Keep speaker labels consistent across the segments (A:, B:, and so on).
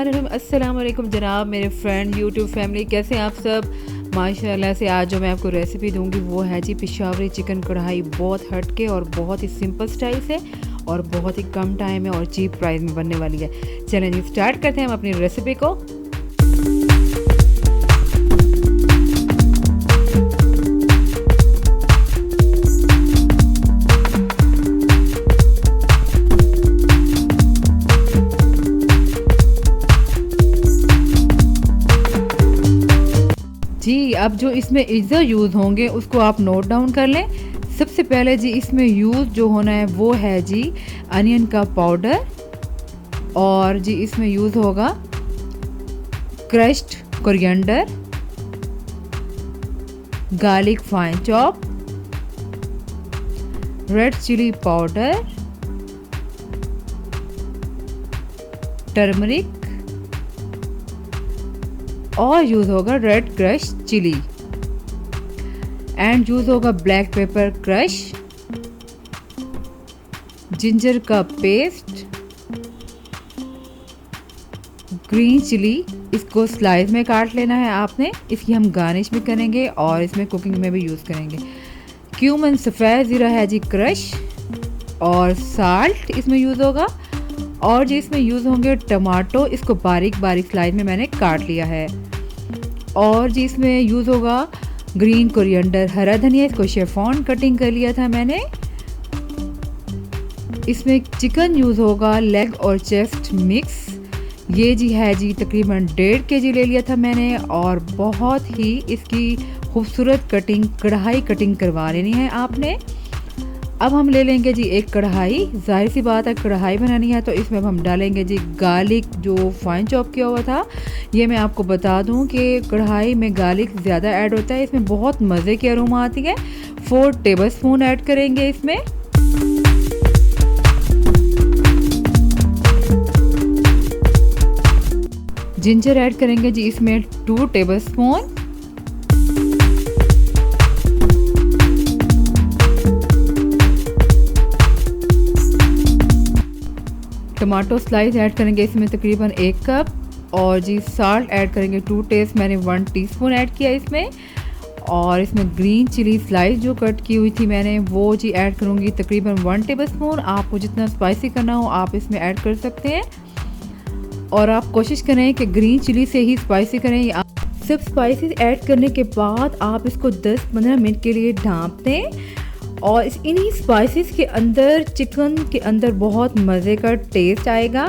A: बिस्मिल्लाहिर्रहमानिर्रहीम। अस्सलाम वालेकुम जनाब, मेरे फ्रेंड यूट्यूब फैमिली, कैसे हैं आप सब। माशाल्लाह से आज जो मैं आपको रेसिपी दूंगी वो है जी पेशावरी चिकन कढ़ाई। बहुत हटके और बहुत ही सिंपल स्टाइल से और बहुत ही कम टाइम में और चीप प्राइस में बनने वाली है। चलें जी स्टार्ट करते हैं हम अपनी रेसिपी को। जी अब जो इसमें अज्जा यूज़ होंगे उसको आप नोट डाउन कर लें। सबसे पहले जी इसमें यूज़ जो होना है वो है जी अनियन का पाउडर, और जी इसमें यूज़ होगा crushed coriander, garlic fine chop, red chilli powder, turmeric, और यूज़ होगा red crush chilli, and use होगा ब्लैक पेपर क्रश, जिंजर का पेस्ट, ग्रीन चिली, इसको स्लाइस में काट लेना है आपने। इसकी हम गार्निश भी करेंगे और इसमें कुकिंग में भी यूज़ करेंगे। क्यूमन सफ़ेद ज़ीरा है जी क्रश, और साल्ट इसमें यूज़ होगा, और जी इसमें यूज़ होंगे टमाटो, इसको बारीक बारीक स्लाइस में मैंने काट लिया है, और जी इसमें यूज़ होगा ग्रीन कोरिएंडर हरा धनिया, इसको शेफॉन कटिंग कर लिया था मैंने। इसमें चिकन यूज़ होगा लेग और चेस्ट मिक्स, ये जी है जी तकरीबन 1.5 kg ले लिया था मैंने, और बहुत ही इसकी खूबसूरत कटिंग कढ़ाई कटिंग करवा लेनी है आपने। अब हम ले लेंगे जी एक कढ़ाई, जाहिर सी बात है कढ़ाई बनानी है तो इसमें अब हम डालेंगे जी गार्लिक जो फाइन चॉप किया हुआ था। ये मैं आपको बता दूं कि कढ़ाई में गार्लिक ज़्यादा ऐड होता है, इसमें बहुत मज़े की अरोमा आती है। 4 टेबलस्पून ऐड करेंगे इसमें। जिंजर ऐड करेंगे जी इसमें 2 टेबलस्पून। टमाटो स्लाइस ऐड करेंगे इसमें तकरीबन 1 कप, और जी साल्ट ऐड करेंगे 2 टेस्ट, मैंने 1 टीस्पून ऐड किया इसमें, और इसमें ग्रीन चिली स्लाइस जो कट की हुई थी मैंने वो जी ऐड करूँगी तकरीबन 1 टेबलस्पून। आपको जितना स्पाइसी करना हो आप इसमें ऐड कर सकते हैं, और आप कोशिश करें कि ग्रीन चिली से ही स्पाइसी करें। सब स्पाइसेस ऐड करने के बाद आप इसको 10-15 मिनट के लिए ढाँप दें, और इन्हीं स्पाइसेस के अंदर चिकन के अंदर बहुत मज़े का टेस्ट आएगा।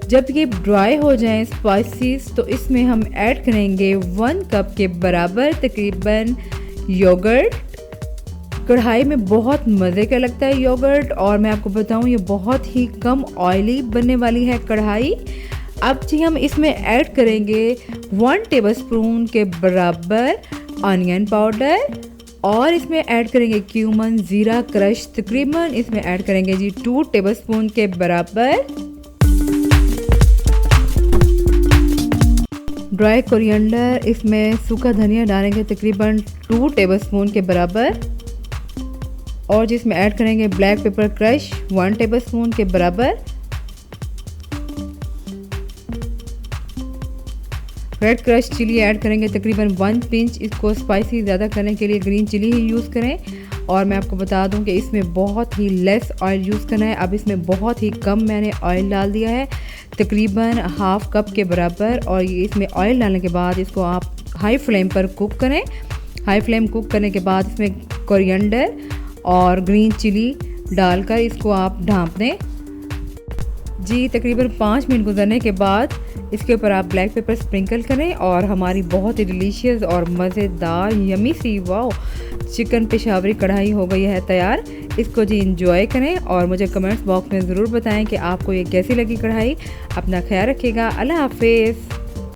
A: जब ये ड्राई हो जाएं स्पाइसेस तो इसमें हम ऐड करेंगे 1 कप के बराबर तकरीबन योगर्ट। कढ़ाई में बहुत मज़े का लगता है योगर्ट, और मैं आपको बताऊं ये बहुत ही कम ऑयली बनने वाली है कढ़ाई। अब जी हम इसमें ऐड करेंगे 1 टेबलस्पून के बराबर ऑनियन पाउडर, और इसमें ऐड करेंगे क्यूमन ज़ीरा क्रश, तकरीबन इसमें ऐड करेंगे जी 2 टेबलस्पून के बराबर। ड्राई कोरिएंडर, इसमें सूखा धनिया डालेंगे तकरीबन 2 टेबलस्पून के बराबर, और जिसमें ऐड करेंगे ब्लैक पेपर क्रश 1 टेबलस्पून के बराबर। रेड क्रश चिली ऐड करेंगे तकरीबन 1 पिंच, इसको स्पाइसी ज़्यादा करने के लिए ग्रीन चिली ही यूज़ करें, और मैं आपको बता दूं कि इसमें बहुत ही लेस ऑयल यूज़ करना है। अब इसमें बहुत ही कम मैंने ऑयल डाल दिया है तकरीबन 1/2 कप के बराबर, और ये इसमें ऑयल डालने के बाद इसको आप हाई फ्लेम पर कुक करें। हाई फ्लेम कुक करने के बाद इसमें कोरिएंडर और ग्रीन चिली डालकर इसको आप ढाँप दें जी। तकरीबन 5 मिनट गुजरने के बाद इसके ऊपर आप ब्लैक पेपर स्प्रिंकल करें, और हमारी बहुत ही डिलीशियस और मज़ेदार यमी सी वाओ चिकन पेशावरी कढ़ाई हो गई है तैयार। इसको जी इंजॉय करें, और मुझे कमेंट्स बॉक्स में ज़रूर बताएं कि आपको ये कैसी लगी कढ़ाई। अपना ख्याल रखिएगा। अल्लाह हाफिज़।